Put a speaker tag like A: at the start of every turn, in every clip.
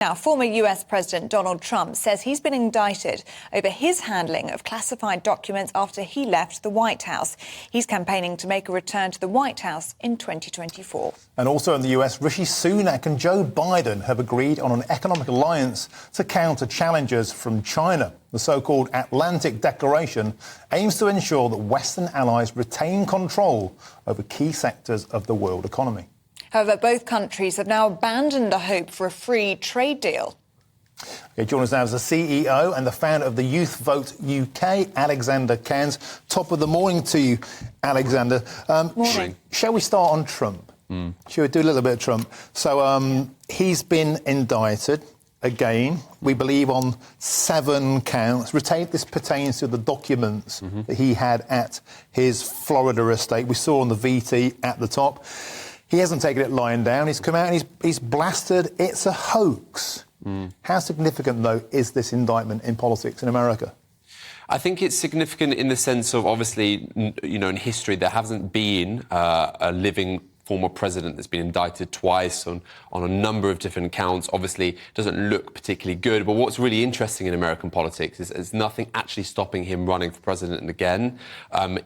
A: Now, former US President Donald Trump says he's been indicted over his handling of classified documents after he left the White House. He's campaigning to make a return to the White House in 2024.
B: And also in the US, Rishi Sunak and Joe Biden have agreed on an economic alliance to counter challenges from China. The so-called Atlantic Declaration aims to ensure that Western allies retain control over key sectors of the world economy.
A: However, both countries have now abandoned the hope for a free trade deal.
B: Okay, joining us now is the CEO and the founder of the Youth Vote UK, Alex Cairns. Top of the morning to you, Alexander.
A: Morning.
B: Shall we start on Trump? Shall we do a little bit of Trump? So he's been indicted again, we believe, on 7 counts. This pertains to the documents that he had at his Florida estate. We saw on the VT at the top. He hasn't taken it lying down. He's come out and he's blasted it's a hoax. How significant, though, is this indictment in politics in America?
C: I think it's significant in the sense of, obviously, in history, there hasn't been a living former president that's been indicted twice on a number of different counts. Obviously, doesn't look particularly good. But what's really interesting in American politics is there's nothing actually stopping him running for president again.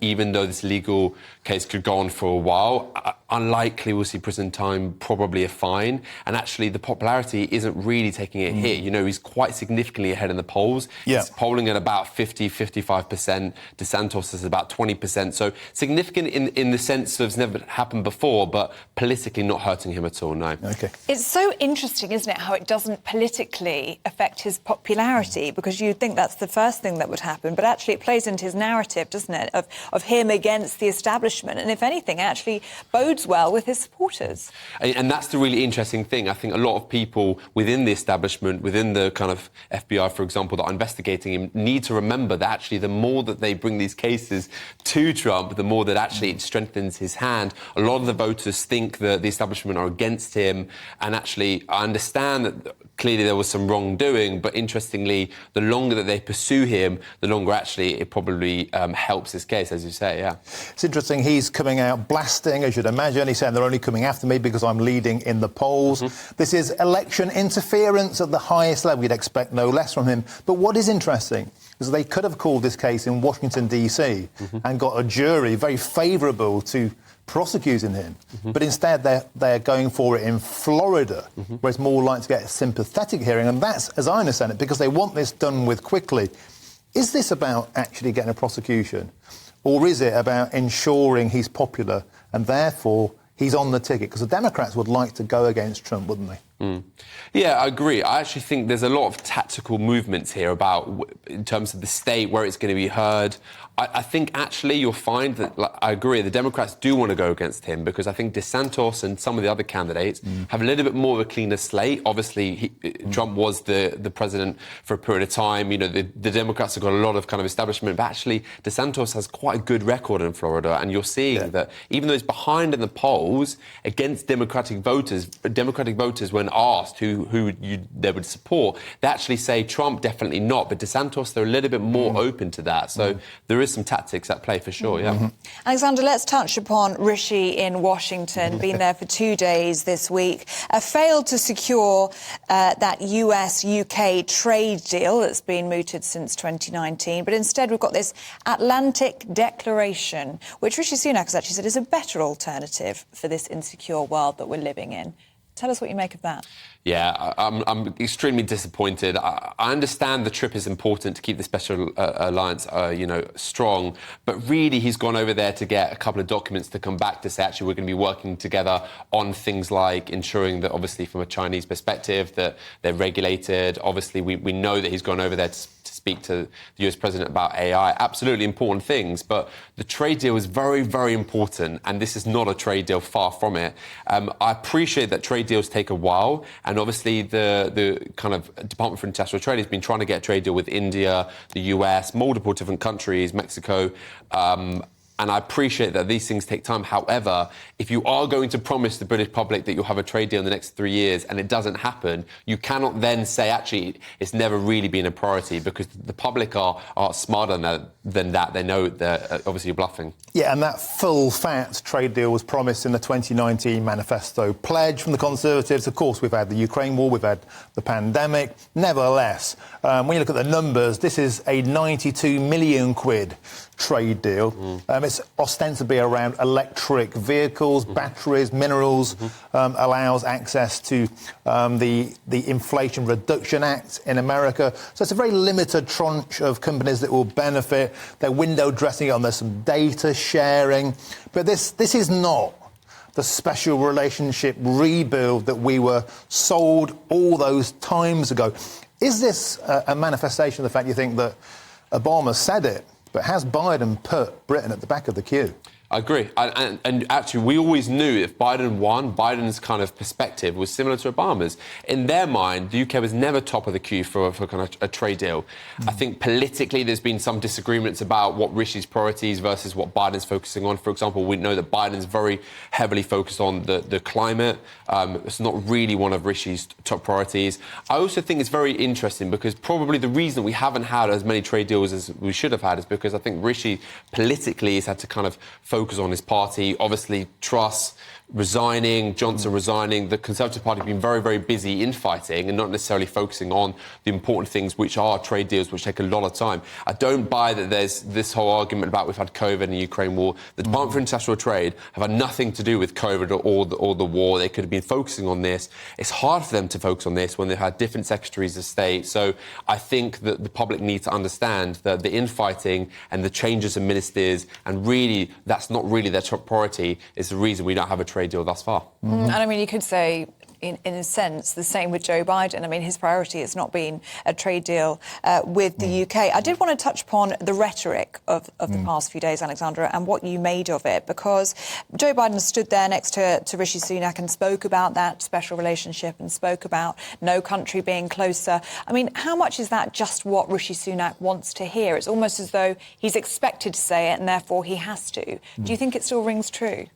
C: Even though this legal case could go on for a while, unlikely we'll see prison time, probably a fine. And actually, the popularity isn't really taking a hit. He's quite significantly ahead in the polls.
B: Yeah.
C: He's polling at about 55%. DeSantis is about 20%. So significant in the sense of it's never happened before, but politically not hurting him at all, no.
B: OK.
A: It's so interesting, isn't it, how it doesn't politically affect his popularity, because you'd think that's the first thing that would happen. But actually it plays into his narrative, doesn't it, of him against the establishment. And if anything, actually bodes well with his supporters.
C: And that's the really interesting thing. I think a lot of people within the establishment, within the kind of FBI, for example, that are investigating him, need to remember that actually the more that they bring these cases to Trump, the more that actually it strengthens his hand. A lot of the voters think that the establishment are against him. And actually, I understand that clearly there was some wrongdoing, but interestingly, the longer that they pursue him, the longer actually it probably helps his case, as you say, yeah.
B: It's interesting, he's coming out blasting, as you'd imagine. He's saying they're only coming after me because I'm leading in the polls. This is election interference at the highest level. You'd expect no less from him. But what is interesting is they could have called this case in Washington, D.C. and got a jury very favourable to prosecuting him. But instead they're going for it in Florida, where it's more likely to get a sympathetic hearing. And that's, as I understand it, because they want this done with quickly. Is this about actually getting a prosecution? Or is it about ensuring he's popular and therefore he's on the ticket? Because the Democrats would like to go against Trump, wouldn't they?
C: Yeah, I agree. I actually think there's a lot of tactical movements here about, in terms of the state, where it's going to be heard. I think actually you'll find that, I agree, the Democrats do want to go against him because I think DeSantis and some of the other candidates have a little bit more of a cleaner slate. Obviously, Trump was the president for a period of time. The Democrats have got a lot of kind of establishment, but actually DeSantis has quite a good record in Florida. And you're seeing that even though he's behind in the polls against Democratic voters when asked who they would support, they actually say Trump, definitely not. But DeSantis, they're a little bit more open to that. So there is some tactics at play for sure, yeah.
A: Alexander, let's touch upon Rishi in Washington, been there for 2 days this week, failed to secure that US-UK trade deal that's been mooted since 2019. But instead we've got this Atlantic Declaration, which Rishi Sunak has actually said is a better alternative for this insecure world that we're living in. Tell us what you make of that.
C: Yeah, I'm extremely disappointed. I understand the trip is important to keep the special alliance, strong. But really, he's gone over there to get a couple of documents to come back to say, actually, we're going to be working together on things like ensuring that, obviously, from a Chinese perspective, that they're regulated. Obviously, we know that he's gone over there to speak to the US president about AI. Absolutely important things. But the trade deal is very, very important. And this is not a trade deal, far from it. I appreciate that trade deals take a while. And obviously, the kind of Department for International Trade has been trying to get a trade deal with India, the US, multiple different countries, Mexico. And I appreciate that these things take time. However, if you are going to promise the British public that you'll have a trade deal in the next 3 years and it doesn't happen, you cannot then say, actually, it's never really been a priority, because the public are smarter than that. They know that obviously you're bluffing. Yeah,
B: and that full-fat trade deal was promised in the 2019 manifesto pledge from the Conservatives. Of course, we've had the Ukraine war, we've had the pandemic. Nevertheless, when you look at the numbers, this is a 92 million quid trade deal. It's ostensibly around electric vehicles, batteries, minerals, allows access to the Inflation Reduction Act in America. So it's a very limited tranche of companies that will benefit. They're window dressing it on. There's some data sharing. But this is not the special relationship rebuild that we were sold all those times ago. Is this a manifestation of the fact you think that Obama said it, but has Biden put Britain at the back of the queue?
C: I agree. And actually, we always knew if Biden won, Biden's kind of perspective was similar to Obama's. In their mind, the UK was never top of the queue for kind of a trade deal. I think politically there's been some disagreements about what Rishi's priorities versus what Biden's focusing on. For example, we know that Biden's very heavily focused on the climate. It's not really one of Rishi's top priorities. I also think it's very interesting because probably the reason we haven't had as many trade deals as we should have had is because I think Rishi politically has had to kind of focus on his party. Obviously, Truss resigning, Johnson resigning. The Conservative Party have been very, very busy infighting and not necessarily focusing on the important things, which are trade deals, which take a lot of time. I don't buy that there's this whole argument about we've had COVID and the Ukraine war. The Department for International Trade have had nothing to do with COVID or the war. They could have been focusing on this. It's hard for them to focus on this when they've had different secretaries of state. So I think that the public need to understand that the infighting and the changes of ministers, and really that's not really their top priority, is the reason we don't have a trade deal thus far.
A: And I mean, you could say, in a sense, the same with Joe Biden. I mean, his priority has not been a trade deal with the UK. I did want to touch upon the rhetoric of the past few days, Alexandra, and what you made of it, because Joe Biden stood there next to Rishi Sunak and spoke about that special relationship and spoke about no country being closer. I mean, how much is that just what Rishi Sunak wants to hear? It's almost as though he's expected to say it and therefore he has to. Do you think it still rings true?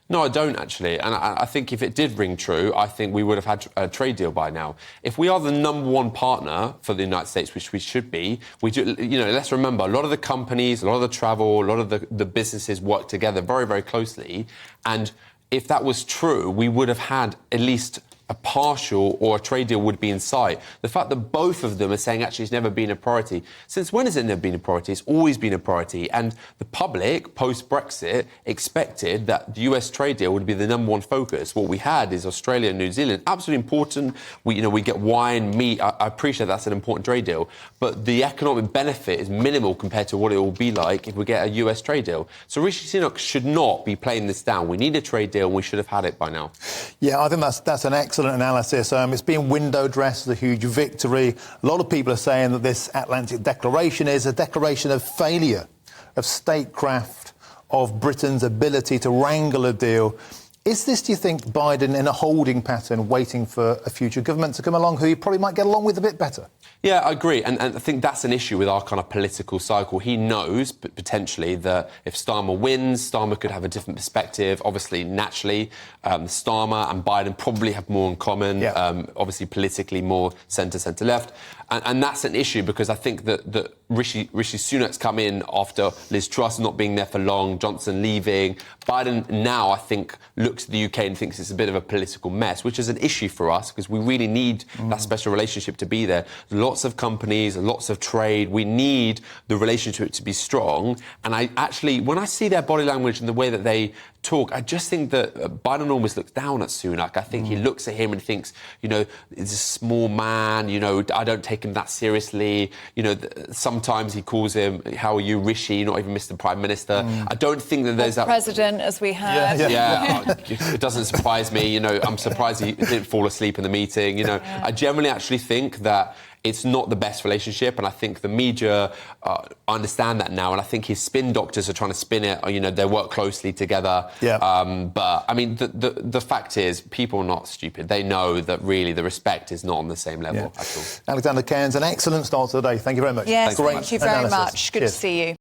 C: No, I don't, actually. And I think if it did ring true, I think we would have had a trade deal by now. If we are the number one partner for the United States, which we should be, we do, let's remember, a lot of the companies, a lot of the travel, a lot of the businesses work together very, very closely. And if that was true, we would have had at least a partial or a trade deal would be in sight. The fact that both of them are saying actually it's never been a priority. Since when has it never been a priority? It's always been a priority. And the public, post-Brexit, expected that the US trade deal would be the number one focus. What we had is Australia and New Zealand. Absolutely important. We get wine, meat. I appreciate that's an important trade deal. But the economic benefit is minimal compared to what it will be like if we get a US trade deal. So Rishi Sunak should not be playing this down. We need a trade deal and we should have had it by now.
B: Yeah, I think that's an excellent analysis. It's been window dressed as a huge victory. A lot of people are saying that this Atlantic Declaration is a declaration of failure, of statecraft, of Britain's ability to wrangle a deal. Is this, do you think, Biden in a holding pattern, waiting for a future government to come along who he probably might get along with a bit better?
C: Yeah, I agree. And I think that's an issue with our kind of political cycle. He knows, potentially, that if Starmer wins, Starmer could have a different perspective. Obviously, naturally, Starmer and Biden probably have more in common. Yeah. Obviously, politically, more centre-left. And that's an issue because I think that Rishi Sunak's come in after Liz Truss not being there for long, Johnson leaving. Biden now, I think, looks at the UK and thinks it's a bit of a political mess, which is an issue for us because we really need that special relationship to be there. Lots of companies, lots of trade. We need the relationship to be strong. And I actually, when I see their body language and the way that they talk, I just think that Biden almost looks down at Sunak. I think he looks at him and thinks, he's a small man, I don't take him that seriously. Sometimes he calls him, how are you, Rishi, not even Mr. Prime Minister. I don't think that there's that...
A: President, as we have.
C: Yeah. It doesn't surprise me. I'm surprised he didn't fall asleep in the meeting. I generally actually think that it's not the best relationship, and I think the media understand that now, and I think his spin doctors are trying to spin it. They work closely together. Yeah. But, I mean, the fact is, people are not stupid. They know that, really, the respect is not on the same level at all.
B: Alexander Cairns, an excellent start to the day. Thank you very much.
A: Yes, thank you very much. Good to see you.